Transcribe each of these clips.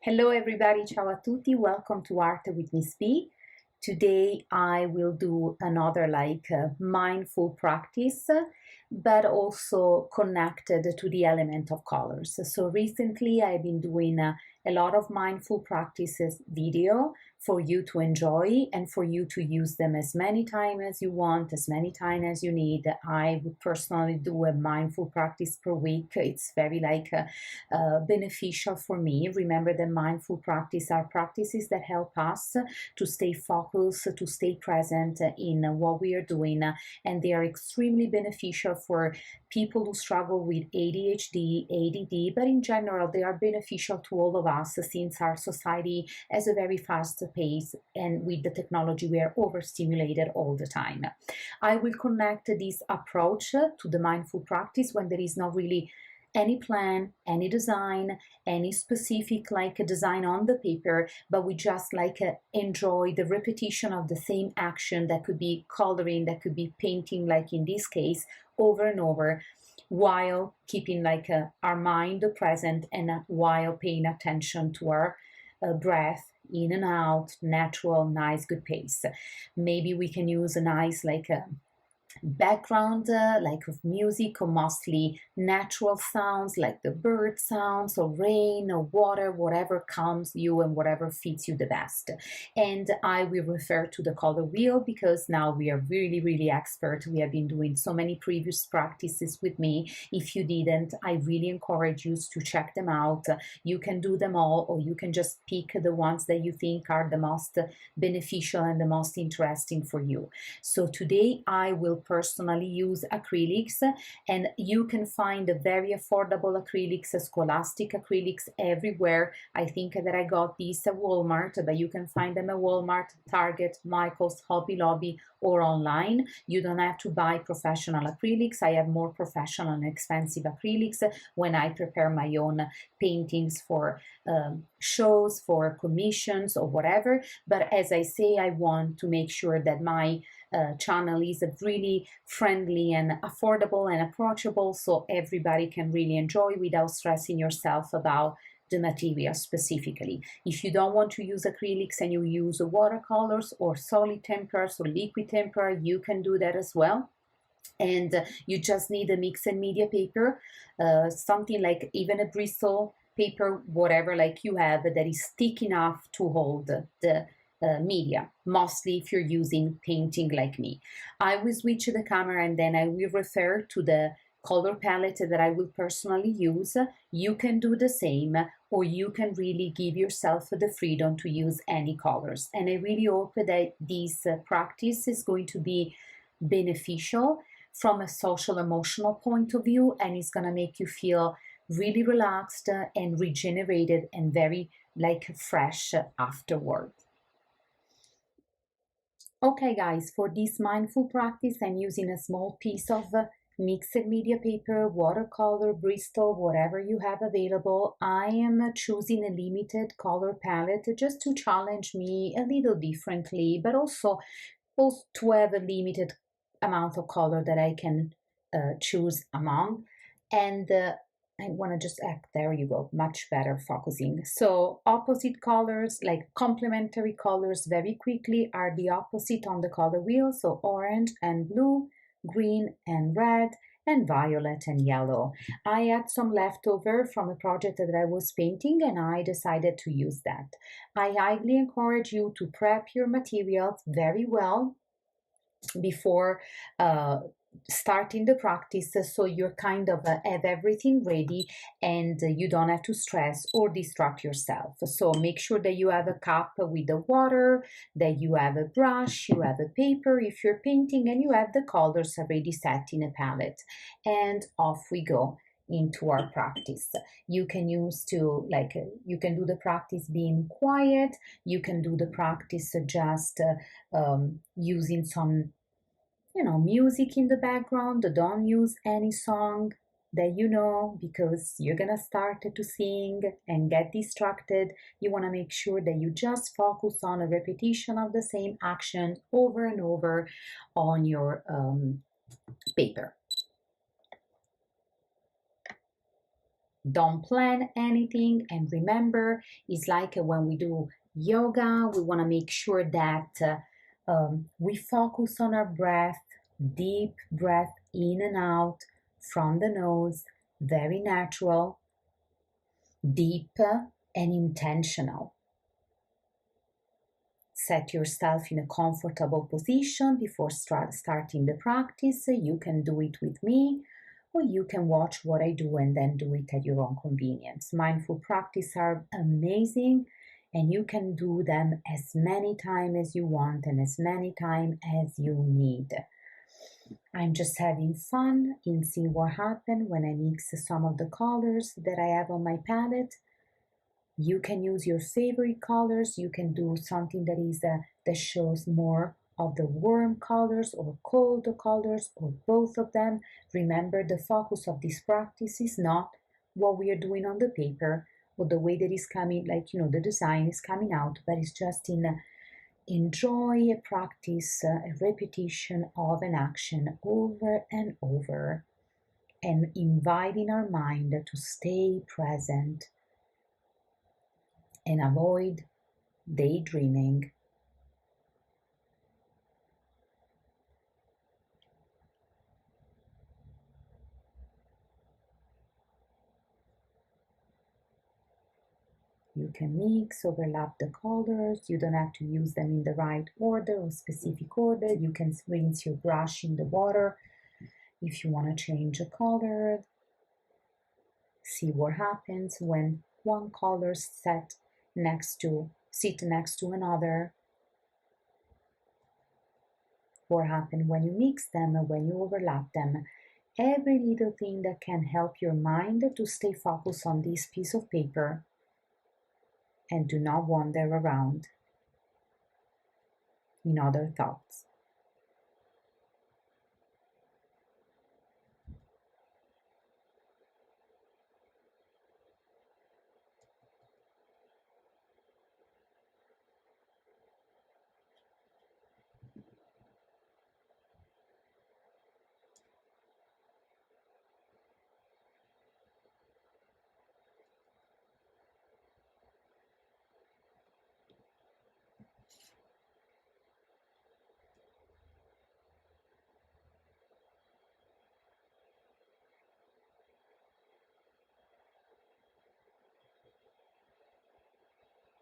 Hello everybody, ciao a tutti, welcome to Art with Ms.B. Today I will do another mindful practice, but also connected to the element of colors. So recently I've been doing a lot of mindful practices video for you to enjoy and for you to use them as many times as you want, as many times as you need. I would personally do a mindful practice per week. It's very beneficial for me. Remember that mindful practice are practices that help us to stay focused, to stay present in what we are doing, and they are extremely beneficial for people who struggle with ADHD, ADD, but in general they are beneficial to all of us since our society has a very fast pace and with the technology we are overstimulated all the time. I will connect this approach to the mindful practice when there is not really any plan, any design, any specific design on the paper, but we just enjoy the repetition of the same action. That could be coloring, that could be painting, like in this case, over and over, while keeping our mind present and while paying attention to our breath in and out, natural, nice, good pace. Maybe we can use a nice background of music, or mostly natural sounds like the bird sounds or rain or water, whatever calms you and whatever fits you the best. And I will refer to the color wheel because now we are really expert. We have been doing so many previous practices with me. If you didn't, I really encourage you to check them out. You can do them all, or you can just pick the ones that you think are the most beneficial and the most interesting for you. So today I will personally use acrylics, and you can find very affordable acrylics, scholastic acrylics everywhere. I think that I got these at Walmart, but you can find them at Walmart, Target, Michael's, Hobby Lobby, or online. You don't have to buy professional acrylics. I have more professional and expensive acrylics when I prepare my own paintings for shows, for commissions, or whatever. But as I say, I want to make sure that my channel is really friendly and affordable and approachable, so everybody can really enjoy without stressing yourself about the material specifically. If you don't want to use acrylics and you use watercolors or solid tempers or liquid tempera, you can do that as well. And you just need a mixed media paper, something like even a Bristol paper, whatever you have, that is thick enough to hold the media, mostly if you're using painting like me. I will switch the camera and then I will refer to the color palette that I will personally use. You can do the same, or you can really give yourself the freedom to use any colors. And I really hope that this practice is going to be beneficial from a social emotional point of view, and it's going to make you feel really relaxed and regenerated and very fresh afterward. Okay guys, for this mindful practice I'm using a small piece of mixed media paper, watercolor, Bristol, whatever you have available. I am choosing a limited color palette just to challenge me a little differently, but also to have a limited amount of color that I can choose among. And I want to just act, there you go, much better focusing. So opposite colors, like complementary colors very quickly, are the opposite on the color wheel. So orange and blue, green and red, and violet and yellow. I had some leftover from a project that I was painting and I decided to use that. I highly encourage you to prep your materials very well before starting the practice, so you're kind of have everything ready and you don't have to stress or distract yourself. So make sure that you have a cup with the water, that you have a brush, you have a paper if you're painting, and you have the colors already set in a palette, and off we go into our practice. You can use to you can do the practice being quiet, you can do the practice just using some music in the background. Don't use any song that you know, because you're gonna start to sing and get distracted. You want to make sure that you just focus on a repetition of the same action over and over on your paper. Don't plan anything. And remember, it's like when we do yoga, we want to make sure that we focus on our breath, deep breath in and out from the nose, very natural, deep, and intentional. Set yourself in a comfortable position before starting the practice. You can do it with me, or you can watch what I do and then do it at your own convenience. Mindful practice are amazing, and you can do them as many times as you want and as many times as you need. I'm just having fun in seeing what happens when I mix some of the colors that I have on my palette. You can use your favorite colors. You can do something that shows more of the warm colors or cold colors or both of them. Remember, the focus of this practice is not what we are doing on the paper or the way that is coming, like the design is coming out, but it's just in enjoy a practice, a repetition of an action over and over, and inviting our mind to stay present and avoid daydreaming. You can mix, overlap the colors. You don't have to use them in the right order or specific order. You can rinse your brush in the water if you want to change a color. See what happens when one color sit next to another. What happens when you mix them and when you overlap them. Every little thing that can help your mind to stay focused on this piece of paper and do not wander around in other thoughts.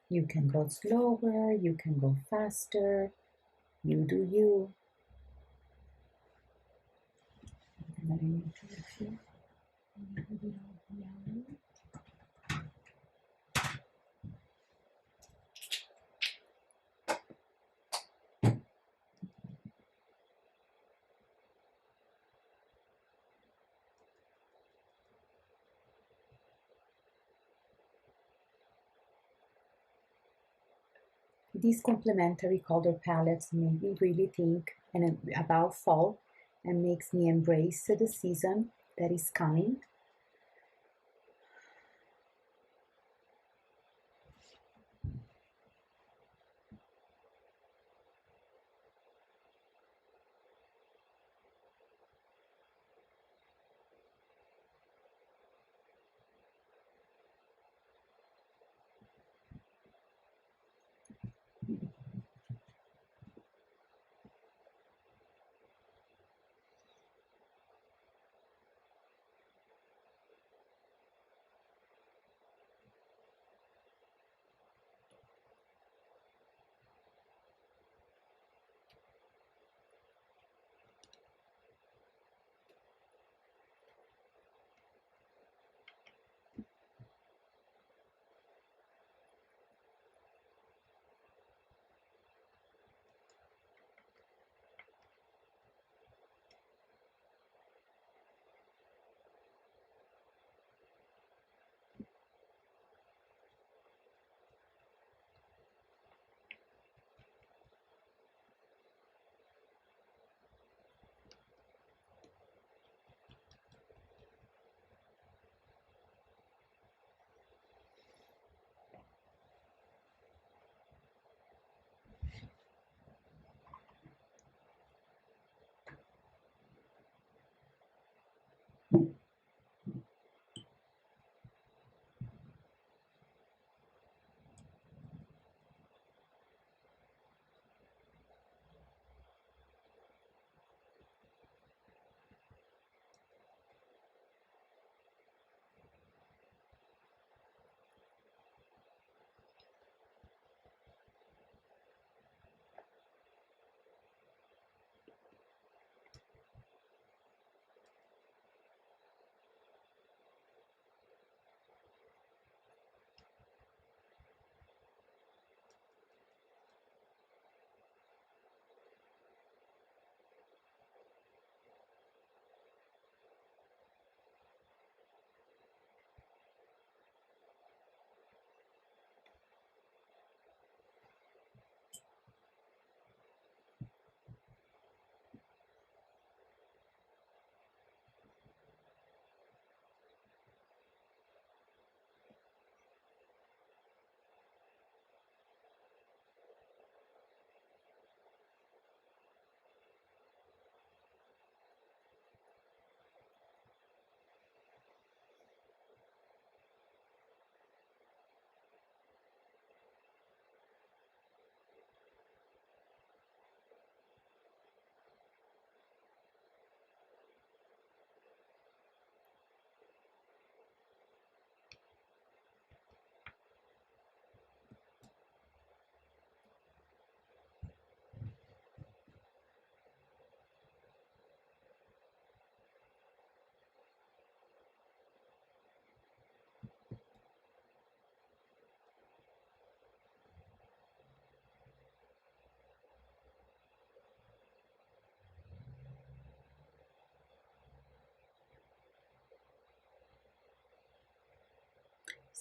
You can go slower, you can go faster, you do you. These complementary color palettes make me really think about fall and makes me embrace the season that is coming.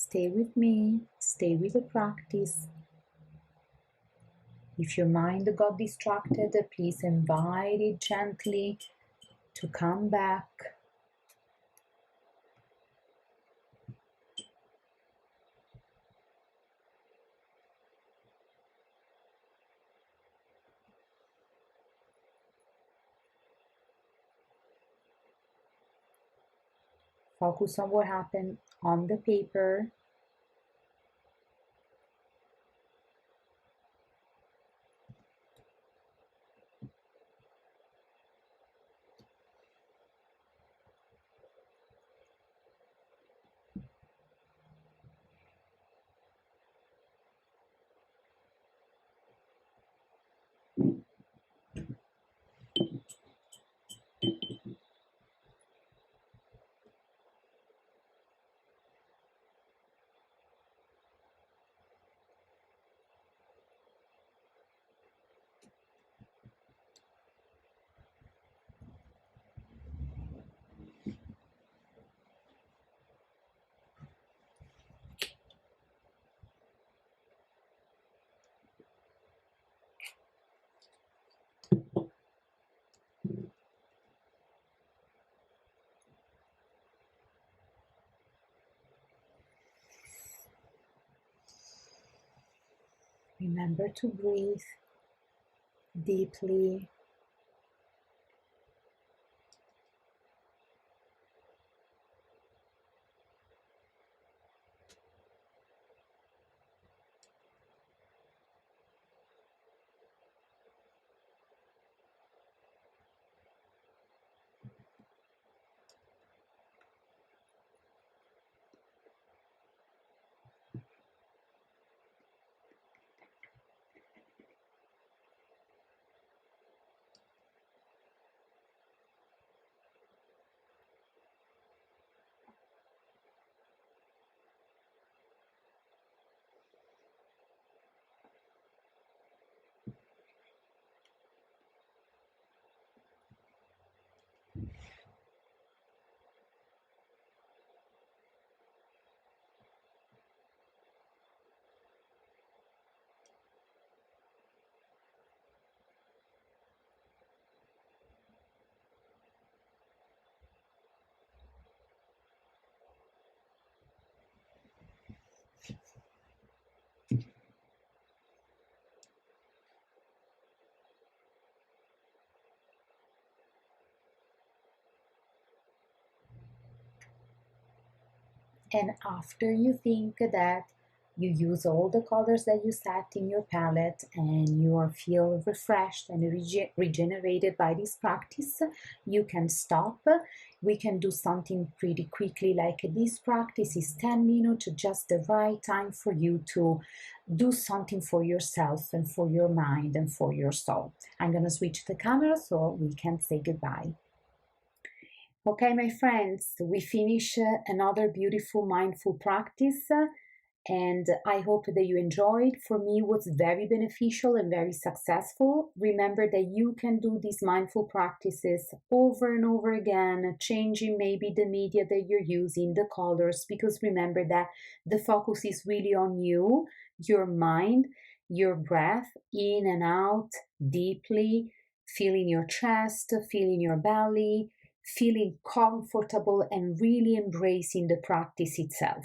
stay with me, stay with the practice. If your mind got distracted, please invite it gently to come back. Focus on what happened on the paper. Remember to breathe deeply. And after you think that you use all the colors that you set in your palette and you are feel refreshed and regenerated by this practice, you can stop. We can do something pretty quickly, like this practice is 10 minutes, just the right time for you to do something for yourself and for your mind and for your soul. I'm going to switch the camera so we can say goodbye. Okay, my friends, we finish another beautiful mindful practice, and I hope that you enjoyed. For me, it was very beneficial and very successful. Remember that you can do these mindful practices over and over again, changing maybe the media that you're using, the colors, because remember that the focus is really on you, your mind, your breath in and out deeply, feeling your chest, feeling your belly, feeling comfortable and really embracing the practice itself.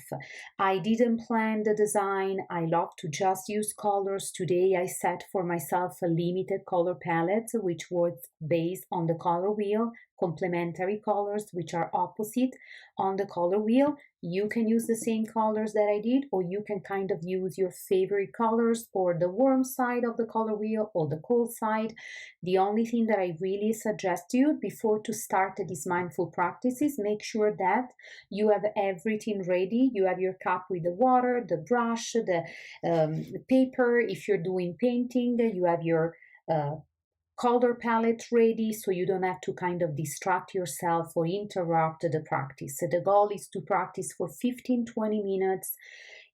I didn't plan the design. I love to just use colors. Today I set for myself a limited color palette, which was based on the color wheel, complementary colors, which are opposite on the color wheel. You can use the same colors that I did, or you can kind of use your favorite colors or the warm side of the color wheel or the cold side. The only thing that I really suggest to you before to start these mindful practices, make sure that you have everything ready. You have your cup with the water, the brush, the paper. If you're doing painting, you have your color palette ready so you don't have to kind of distract yourself or interrupt the practice. So the goal is to practice for 15-20 minutes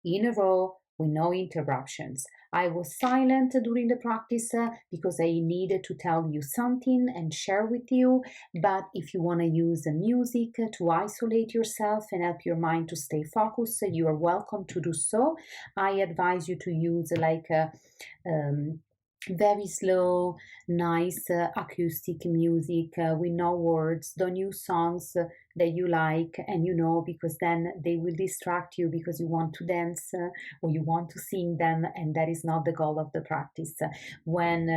in a row with no interruptions. I was silent during the practice because I needed to tell you something and share with you. But if you want to use music to isolate yourself and help your mind to stay focused, you are welcome to do so. I advise you to use like a very slow, nice acoustic music with no words. Don't use songs that you like and you know, because then they will distract you because you want to dance or you want to sing them, and that is not the goal of the practice. When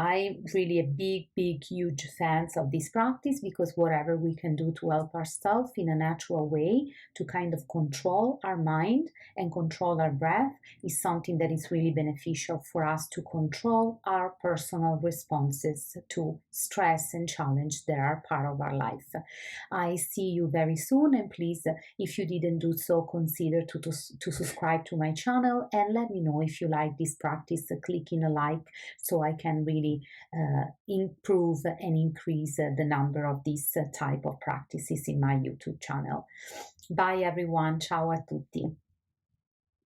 I'm really a big, huge fans of this practice, because whatever we can do to help ourselves in a natural way to kind of control our mind and control our breath is something that is really beneficial for us to control our personal responses to stress and challenge that are part of our life. I see you very soon, and please, if you didn't do so, consider to subscribe to my channel and let me know if you like this practice, clicking a like so I can really improve and increase the number of these type of practices in my YouTube channel. Bye everyone, ciao a tutti.